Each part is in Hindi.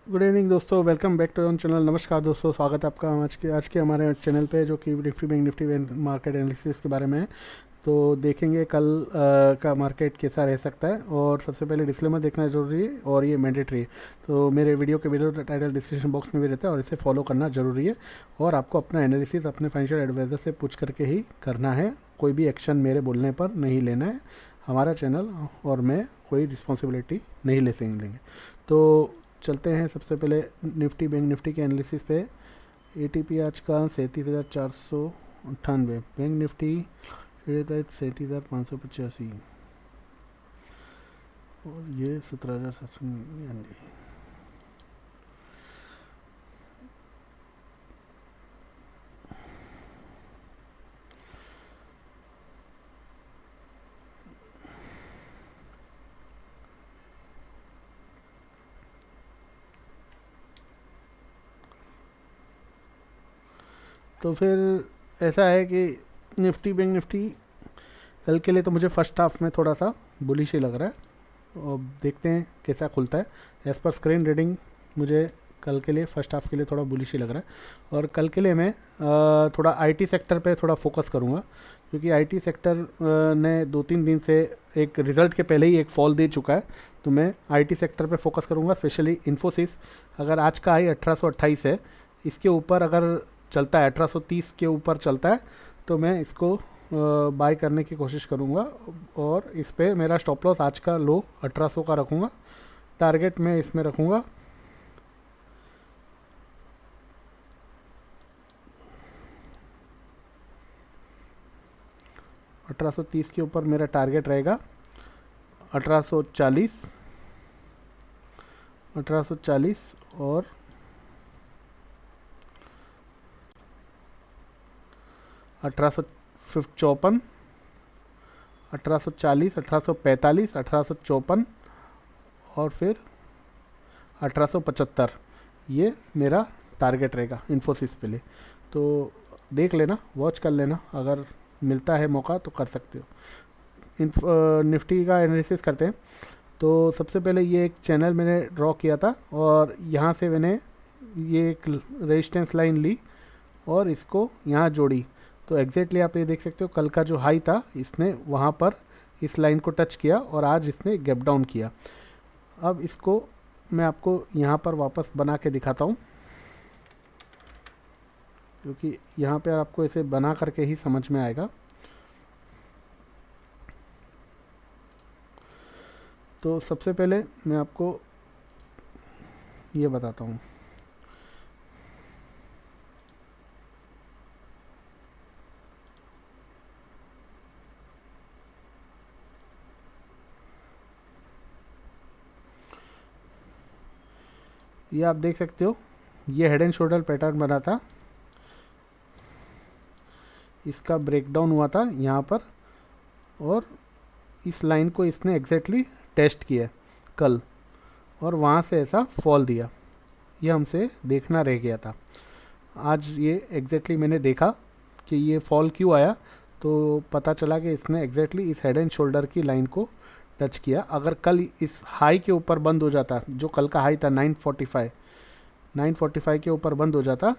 गुड इवनिंग दोस्तों, welcome back to on channel. नमस्कार दोस्तों, स्वागत है आपका आज के हमारे चैनल पे, जो कि Nifty bank Nifty market analysis के बारे में है। तो देखेंगे कल का मार्केट कैसा रह सकता है। और सबसे पहले डिस्क्लेमर देखना ज़रूरी है और ये मैंडेटरी है। तो मेरे वीडियो के वीडियो टाइटल डिस्क्रिप्शन बॉक्स में भी रहता है और इसे फॉलो करना ज़रूरी है। और आपको अपना एनालिसिस अपने फाइनेंशियल एडवाइज़र से पूछ करके ही करना है। कोई भी एक्शन मेरे बोलने पर नहीं लेना है। हमारा चैनल और मैं कोई रिस्पॉन्सिबिलिटी नहीं लेंगे। तो चलते हैं सबसे पहले निफ्टी बैंक निफ्टी के एनालिसिस पे। एटीपी आज का 37,498, बैंक निफ्टी रेट 37,585 और ये 17,799। तो फिर ऐसा है कि निफ्टी बैंक निफ्टी कल के लिए तो मुझे फर्स्ट हाफ में थोड़ा सा बुलिश ही लग रहा है। और देखते हैं कैसा खुलता है। एज़ पर स्क्रीन रीडिंग मुझे कल के लिए फर्स्ट हाफ के लिए थोड़ा बुलिश ही लग रहा है। और कल के लिए मैं थोड़ा आईटी सेक्टर पे थोड़ा फोकस करूँगा, क्योंकि आईटी सेक्टर ने 2-3 दिन से एक रिज़ल्ट के पहले ही एक फॉल दे चुका है। तो मैं आईटी सेक्टर पे फोकस करूँगा, स्पेशली इन्फोसिस। अगर आज का हाई 1828 है, इसके ऊपर अगर चलता है, 1830 के ऊपर चलता है, तो मैं इसको बाय करने की कोशिश करूँगा। और इस पे मेरा स्टॉप लॉस आज का लो 1800 का रखूँगा। टारगेट मैं इसमें रखूँगा 1830 के ऊपर मेरा टारगेट रहेगा 1840, 1840 और 1854, 1840, 1845, 1854 और फिर 1875। ये मेरा टारगेट रहेगा इन्फोसिस पे लिए। तो देख लेना, वॉच कर लेना, अगर मिलता है मौका तो कर सकते हो। निफ्टी का एनालिसिस करते हैं। तो सबसे पहले ये एक चैनल मैंने ड्रॉ किया था और यहाँ से मैंने ये एक रेजिस्टेंस लाइन ली और इसको यहाँ जोड़ी। तो एग्जैक्टली आप ये देख सकते हो, कल का जो हाई था इसने वहाँ पर इस लाइन को टच किया और आज इसने गैप डाउन किया। अब इसको मैं आपको यहाँ पर वापस बना के दिखाता हूँ, क्योंकि यहाँ पे आपको इसे बना करके ही समझ में आएगा। तो सबसे पहले मैं आपको ये बताता हूँ। ये आप देख सकते हो, ये हेड एंड शोल्डर पैटर्न बना था, इसका ब्रेकडाउन हुआ था यहाँ पर और इस लाइन को इसने एग्जैक्टली टेस्ट किया कल और वहाँ से ऐसा फॉल दिया। ये हमसे देखना रह गया था। आज ये एग्जैक्टली मैंने देखा कि ये फॉल क्यों आया, तो पता चला कि इसने एग्जैक्टली इस हेड एंड शोल्डर की लाइन को टच किया। अगर कल इस हाई के ऊपर बंद हो जाता, जो कल का हाई था 945 के ऊपर बंद हो जाता,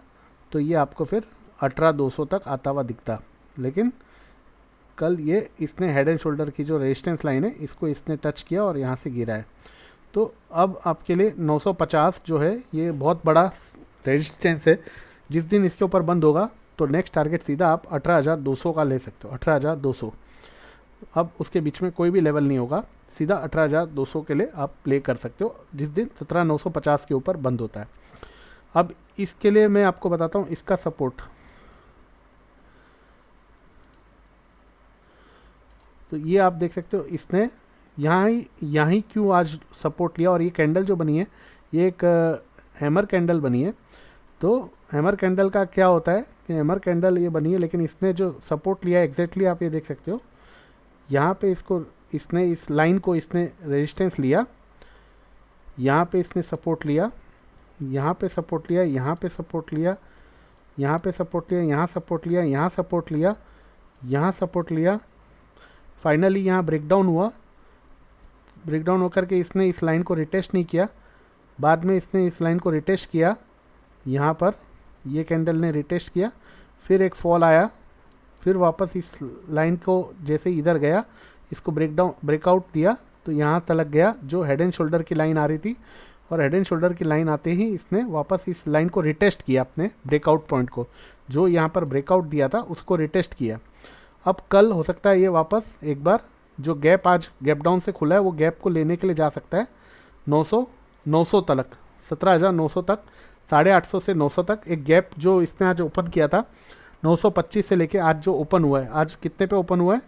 तो ये आपको फिर 18,200 तक आता हुआ दिखता। लेकिन कल ये इसने हेड एंड शोल्डर की जो रेजिस्टेंस लाइन है इसको इसने टच किया और यहाँ से गिरा है। तो अब आपके लिए 950 जो है ये बहुत बड़ा रेजिस्टेंस है। जिस दिन इसके ऊपर बंद होगा तो नेक्स्ट टारगेट सीधा आप 18,200 का ले सकते हो, 18,200। अब उसके बीच में कोई भी लेवल नहीं होगा, सीधा 18,200 के लिए आप प्ले कर सकते हो, जिस दिन 17,950 के ऊपर बंद होता है। अब इसके लिए मैं आपको बताता हूँ इसका सपोर्ट। तो ये आप देख सकते हो, इसने यहाँ ही क्यों आज सपोर्ट लिया। और ये कैंडल जो बनी है ये एक हैमर कैंडल बनी है। तो हैमर कैंडल का क्या होता है कि हैमर कैंडल ये बनी है, लेकिन इसने जो सपोर्ट लिया एग्जैक्टली आप ये देख सकते हो, यहाँ पे इसने इस लाइन को इसने रेजिस्टेंस लिया, यहाँ पे इसने सपोर्ट लिया, यहाँ पे सपोर्ट लिया, यहाँ पे सपोर्ट लिया, यहाँ पे सपोर्ट लिया, यहाँ सपोर्ट लिया, यहाँ सपोर्ट लिया, यहाँ सपोर्ट लिया, फाइनली यहाँ ब्रेकडाउन हुआ। ब्रेकडाउन होकर के इसने इस लाइन को रिटेस्ट नहीं किया, बाद में इसने इस लाइन को रिटेस्ट किया, यहाँ पर ये कैंडल ने रिटेस्ट किया, फिर एक फॉल आया, फिर वापस इस लाइन को जैसे इधर गया इसको ब्रेकआउट दिया तो यहाँ तलक गया जो हेड एंड शोल्डर की लाइन आ रही थी, और हेड एंड शोल्डर की लाइन आते ही इसने वापस इस लाइन को रिटेस्ट किया, अपने ब्रेकआउट पॉइंट को जो यहाँ पर ब्रेकआउट दिया था उसको रिटेस्ट किया। अब कल हो सकता है ये वापस एक बार जो गैप आज गैप डाउन से खुला है वो गैप को लेने के लिए जा सकता है 900 तलक, 17,900 तक, 850 से 900 तक एक गैप जो इसने आज ओपन किया था 925 से लेके आज जो ओपन हुआ है, आज कितने पे ओपन हुआ है,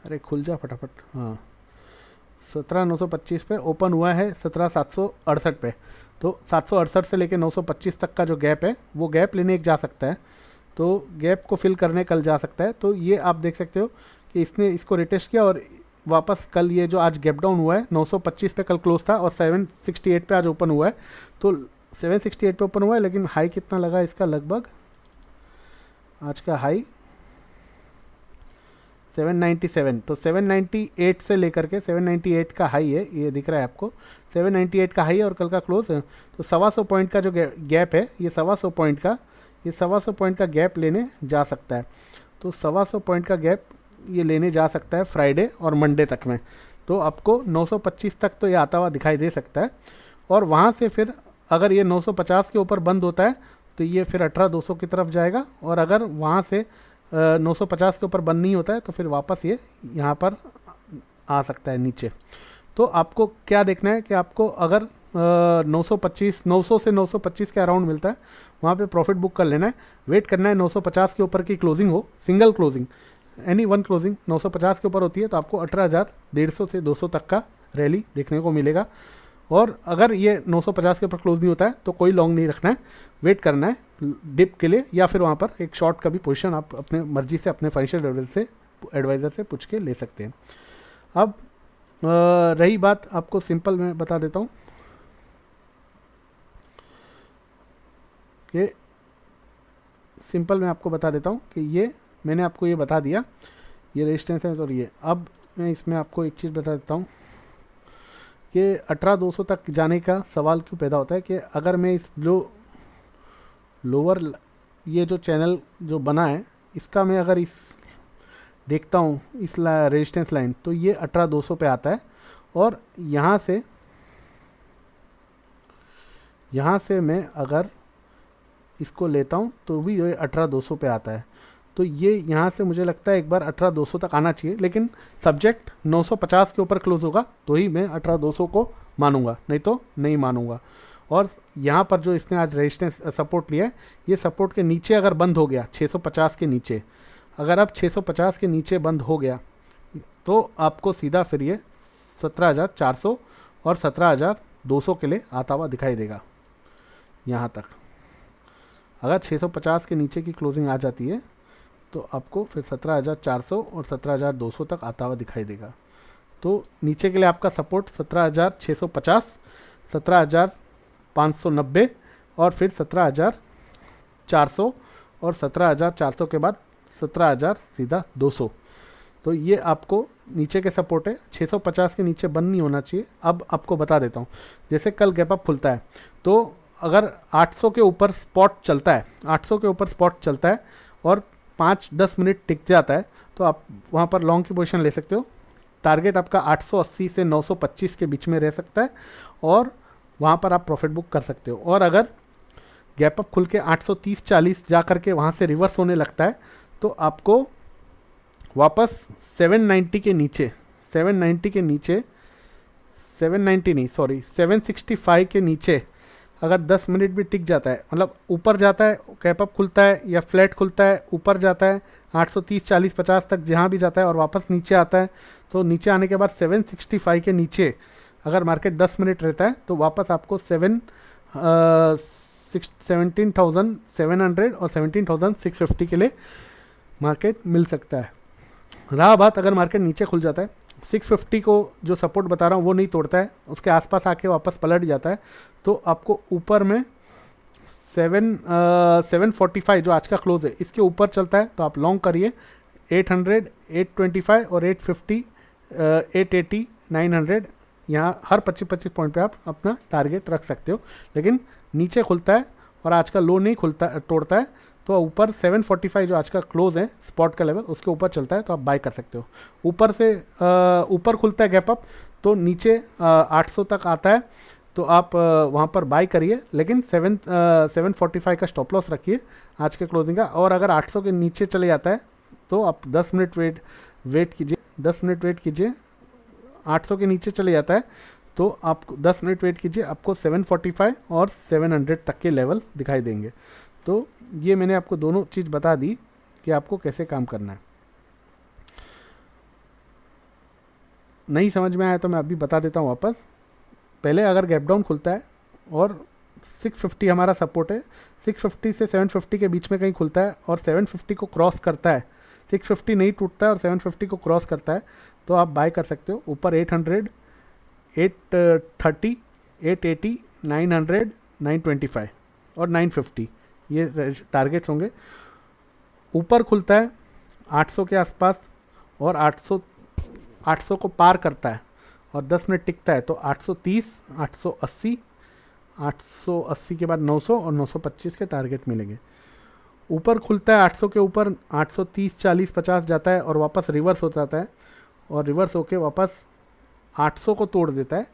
अरे खुल जा फटाफट, हाँ 17,925 पे ओपन हुआ है, 17,768 पे, तो 768 से लेके 925 तक का जो गैप है वो गैप लेने जा सकता है, तो गैप को फिल करने कल जा सकता है। तो ये आप देख सकते हो कि इसने इसको रिटेस्ट किया और वापस कल ये जो आज गैप डाउन हुआ है 925 पे कल क्लोज था और 768 पे आज ओपन हुआ है, तो 768 पे ओपन हुआ है, लेकिन हाई कितना लगा इसका, लगभग आज का हाई 797, तो 798 से लेकर के 798 का हाई है, ये दिख रहा है आपको 798 का हाई है और कल का क्लोज है, तो 125 पॉइंट का जो गैप है ये 125 पॉइंट का गैप लेने जा सकता है, तो 125 पॉइंट का गैप ये लेने जा सकता है फ्राइडे और मंडे तक में, तो आपको 925 तक तो ये आता हुआ दिखाई दे सकता है, और वहाँ से फिर अगर ये 950 के ऊपर बंद होता है तो ये फिर 18,200 की तरफ जाएगा, और अगर वहाँ से 950 के ऊपर बंद नहीं होता है तो फिर वापस ये यहाँ पर आ सकता है नीचे। तो आपको क्या देखना है कि आपको अगर 900 से 925 के अराउंड मिलता है वहाँ पे प्रॉफिट बुक कर लेना है, वेट करना है 950 के ऊपर की क्लोजिंग हो, single closing, any one closing 950 के ऊपर होती है तो आपको 18,150 से 200 तक का रैली देखने को मिलेगा, और अगर ये 950 के ऊपर क्लोज नहीं होता है तो कोई लॉन्ग नहीं रखना है, वेट करना है डिप के लिए, या फिर वहाँ पर एक शॉर्ट का भी पोजीशन आप अपने मर्जी से अपने फाइनेंशियल एडवाइज़र से पूछ के ले सकते हैं। अब रही बात, आपको सिंपल मैं बता देता हूँ कि सिंपल मैं आपको बता देता हूँ कि ये मैंने आपको ये बता दिया, ये रेजिस्टेंस है, और ये अब मैं इसमें आपको एक चीज़ बता देता हूँ कि 18,200 तक जाने का सवाल क्यों पैदा होता है कि अगर मैं इस लोअर ये जो चैनल जो बना है इसका मैं अगर इस देखता हूँ इस रेजिस्टेंस लाइन तो ये 18,200 पे आता है, और यहाँ से मैं अगर इसको लेता हूँ तो भी ये 18,200 पे आता है, तो ये यहाँ से मुझे लगता है एक बार 18,200 तक आना चाहिए, लेकिन सब्जेक्ट 950 के ऊपर क्लोज होगा तो ही मैं 18,200 को मानूंगा, नहीं तो नहीं मानूंगा। और यहाँ पर जो इसने आज रेजिस्टेंस सपोर्ट लिया है, ये सपोर्ट के नीचे अगर बंद हो गया 650 के नीचे, अगर अब 650 के नीचे बंद हो गया तो आपको सीधा फिर ये 17,400 और 17,200 के लिए आता हुआ दिखाई देगा। यहाँ तक अगर 650 के नीचे की क्लोजिंग आ जाती है तो आपको फिर 17,400 और 17,200 तक आता हुआ दिखाई देगा। तो नीचे के लिए आपका सपोर्ट 17,650, 17,590 और फिर 17,400 और 17,400 के बाद 17,000 सीधा 200। तो ये आपको नीचे के सपोर्ट है, 650 के नीचे बंद नहीं होना चाहिए। अब आपको बता देता हूँ, जैसे कल गैप अप खुलता है तो अगर 800 के ऊपर स्पॉट चलता है, 800 के ऊपर स्पॉट चलता है और 5-10 मिनट टिक जाता है तो आप वहाँ पर लॉन्ग की पोजीशन ले सकते हो। टारगेट आपका 880 से 925 के बीच में रह सकता है और वहाँ पर आप प्रॉफिट बुक कर सकते हो। और अगर गैप अप खुल के 830-40 जा करके वहाँ से रिवर्स होने लगता है तो आपको वापस 790 के नीचे 765 के नीचे अगर 10 मिनट भी टिक जाता है, मतलब ऊपर जाता है, गैप अप खुलता है या फ्लैट खुलता है, ऊपर जाता है 830-40-50 तक जहाँ भी जाता है और वापस नीचे आता है, तो नीचे आने के बाद 765 के नीचे अगर मार्केट 10 मिनट रहता है तो वापस आपको 17,700 और 17,650 के लिए मार्केट मिल सकता है। रहा बात अगर मार्केट नीचे खुल जाता है, 650 को जो सपोर्ट बता रहा हूँ वो नहीं तोड़ता है, उसके आसपास आके वापस पलट जाता है, तो आपको ऊपर में 745 जो आज का क्लोज है इसके ऊपर चलता है तो आप लॉन्ग करिए। 800, 825 और 850 880, 900, यहाँ हर 25-25 पॉइंट पे आप अपना टारगेट रख सकते हो। लेकिन नीचे खुलता है और आज का लो नहीं खुलता तोड़ता है तो ऊपर 745 जो आज का क्लोज है स्पॉट का लेवल, उसके ऊपर चलता है तो आप बाय कर सकते हो। ऊपर से ऊपर खुलता है गैप अप तो नीचे 800 तक आता है तो आप वहाँ पर बाय करिए, लेकिन 745 का स्टॉप लॉस रखिए आज के क्लोजिंग का। और अगर 800 के नीचे चले जाता है तो आप 10 मिनट वेट कीजिए, 10 मिनट वेट कीजिए। 800 के नीचे चले जाता है तो आप 10 मिनट वेट कीजिए, आपको 745 और 700 तक के लेवल दिखाई देंगे। तो ये मैंने आपको दोनों चीज़ बता दी कि आपको कैसे काम करना है। नहीं समझ में आया तो मैं अभी बता देता हूँ वापस। पहले अगर गैप डाउन खुलता है और 650 हमारा सपोर्ट है, 650 से 750 के बीच में कहीं खुलता है और 750 को क्रॉस करता है, 650 नहीं टूटता है और 750 को क्रॉस करता है तो आप बाय कर सकते हो। ऊपर 800, 830, 880, 900, 925 और 950 ये टारगेट्स होंगे। ऊपर खुलता है 800 के आसपास और 800 को पार करता है और 10 मिनट टिकता है तो 830, 880, 880 के बाद 900 और 925 के टारगेट मिलेंगे। ऊपर खुलता है 800 के ऊपर 830, 40, 50 जाता है और वापस रिवर्स हो जाता है और रिवर्स होके वापस 800 को तोड़ देता है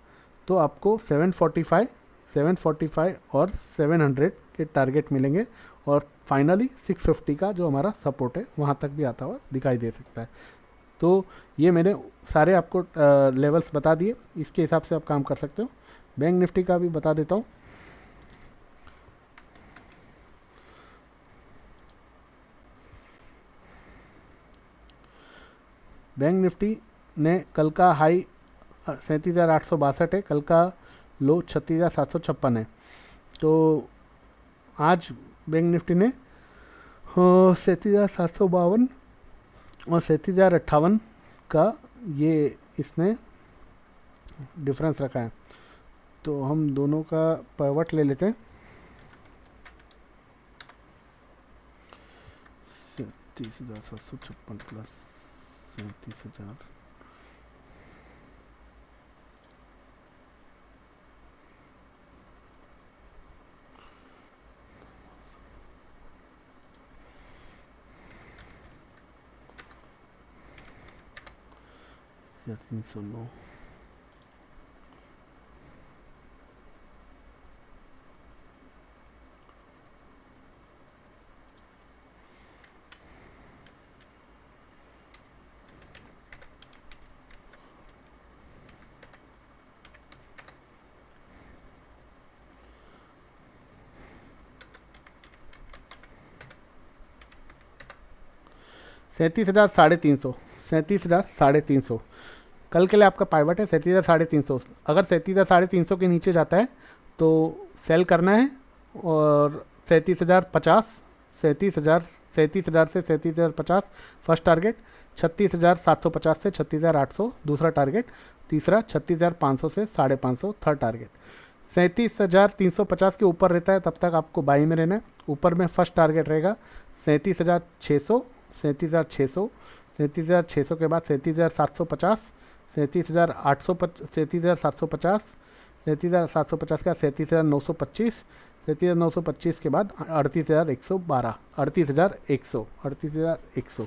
तो आपको 745 और 700 के टारगेट मिलेंगे और फाइनली 650 का जो हमारा सपोर्ट है वहाँ तक भी आता हुआ दिखाई दे सकता है। तो ये मैंने सारे आपको लेवल्स बता दिए, इसके हिसाब से आप काम कर सकते हो। बैंक निफ्टी का भी बता देता हूँ। बैंक निफ्टी ने कल का हाई 37,862 है, कल का लो 36,756 है। तो आज बैंक निफ्टी ने 37,752 और 37,058 का ये इसने डिफरेंस रखा है। तो हम दोनों का पावट ले लेते हैं। 37,756 प्लस 37,000 309 37,350 37,350 कल के लिए आपका पाइवट है 37,350। अगर 37,350 के नीचे जाता है तो सेल करना है और 37,050, 37,000 से 37,050 फर्स्ट टारगेट, 36,750 से 36,800 दूसरा टारगेट, तीसरा 36,500 से 550 थर्ड टारगेट। 37,350 के ऊपर रहता है तब तक आपको बाई में रहना है। ऊपर में फर्स्ट टारगेट रहेगा 37,600, 37,600, 37,600 के बाद 37,750, 37,800, 37,750, 37,750 का 37,925, 37,925 के बाद 38,112, 38,100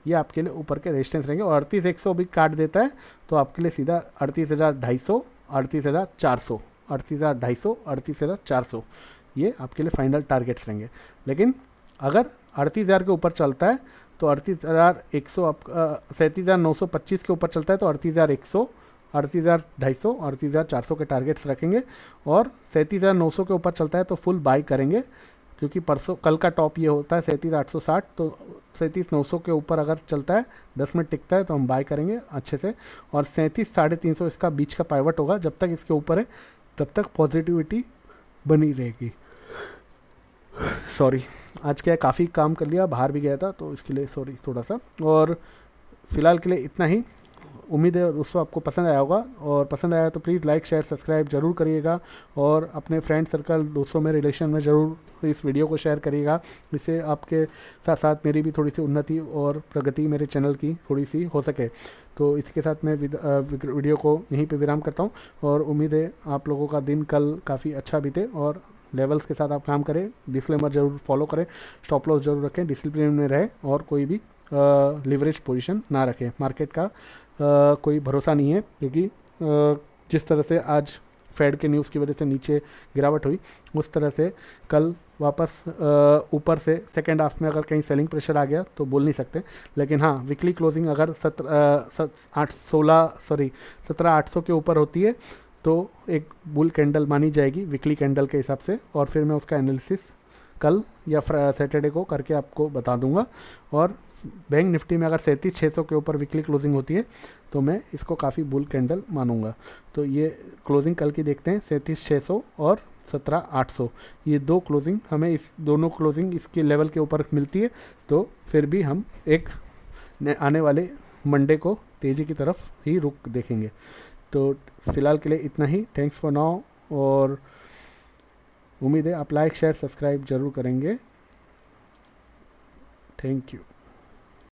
ये आपके लिए ऊपर के रेजिस्टेंस रहेंगे। और 38,100 भी काट देता है तो आपके लिए सीधा 38,250, 38,400, 38,250, 38,400 ये आपके लिए फाइनल टारगेट्स रहेंगे। लेकिन अगर 38,000 के ऊपर चलता है तो 38,100 आप 37,925 के ऊपर चलता है तो 38,100, 38,250, 38,400 के टारगेट्स रखेंगे। और 37,900 के ऊपर चलता है तो फुल बाई करेंगे क्योंकि परसों कल का टॉप ये होता है 37,860। तो 37,900 के ऊपर अगर चलता है 10 मिनट टिकता है तो हम बाई करेंगे अच्छे से। और 37,350 इसका बीच का पाइवट होगा, जब तक इसके ऊपर है तब तक पॉजिटिविटी बनी रहेगी। सॉरी आज क्या काफ़ी काम कर लिया, बाहर भी गया था तो इसके लिए सॉरी थोड़ा सा। और फिलहाल के लिए इतना ही। उम्मीद है दोस्तों आपको पसंद आया होगा, और पसंद आया तो प्लीज़ लाइक शेयर सब्सक्राइब जरूर करिएगा और अपने फ्रेंड सर्कल दोस्तों में रिलेशन में ज़रूर इस वीडियो को शेयर करिएगा। इससे आपके साथ साथ मेरी भी थोड़ी सी उन्नति और प्रगति मेरे चैनल की थोड़ी सी हो सके। तो इसी के साथ मैं वीडियो को यहीं पे विराम करता हूँ और उम्मीद है आप लोगों का दिन कल काफ़ी अच्छा बीते और लेवल्स के साथ आप काम करें, डिस्क्लेमर जरूर फॉलो करें, स्टॉप लॉस जरूर रखें, डिसिप्लिन में रहें और कोई भी लिवरेज पोजीशन ना रखें। मार्केट का कोई भरोसा नहीं है, क्योंकि जिस तरह से आज फेड के न्यूज़ की वजह से नीचे गिरावट हुई, उस तरह से कल वापस ऊपर से सेकेंड हाफ में अगर कहीं सेलिंग प्रेशर आ गया तो बोल नहीं सकते। लेकिन हाँ, वीकली क्लोजिंग अगर 17,800 के ऊपर होती है तो एक बुल कैंडल मानी जाएगी वीकली कैंडल के हिसाब से, और फिर मैं उसका एनालिसिस कल या सैटरडे को करके आपको बता दूंगा। और बैंक निफ्टी में अगर 37,600 के ऊपर वीकली क्लोजिंग होती है तो मैं इसको काफ़ी बुल कैंडल मानूंगा। तो ये क्लोजिंग कल की देखते हैं, 37,600 और 17,800, ये दो क्लोजिंग हमें, इस दोनों क्लोजिंग इसके लेवल के ऊपर मिलती है तो फिर भी हम एक आने वाले मंडे को तेज़ी की तरफ ही रुख देखेंगे। तो फिलहाल के लिए इतना ही। थैंक्स फॉर नाउ, और उम्मीद है आप लाइक शेयर सब्सक्राइब जरूर करेंगे। Thank you.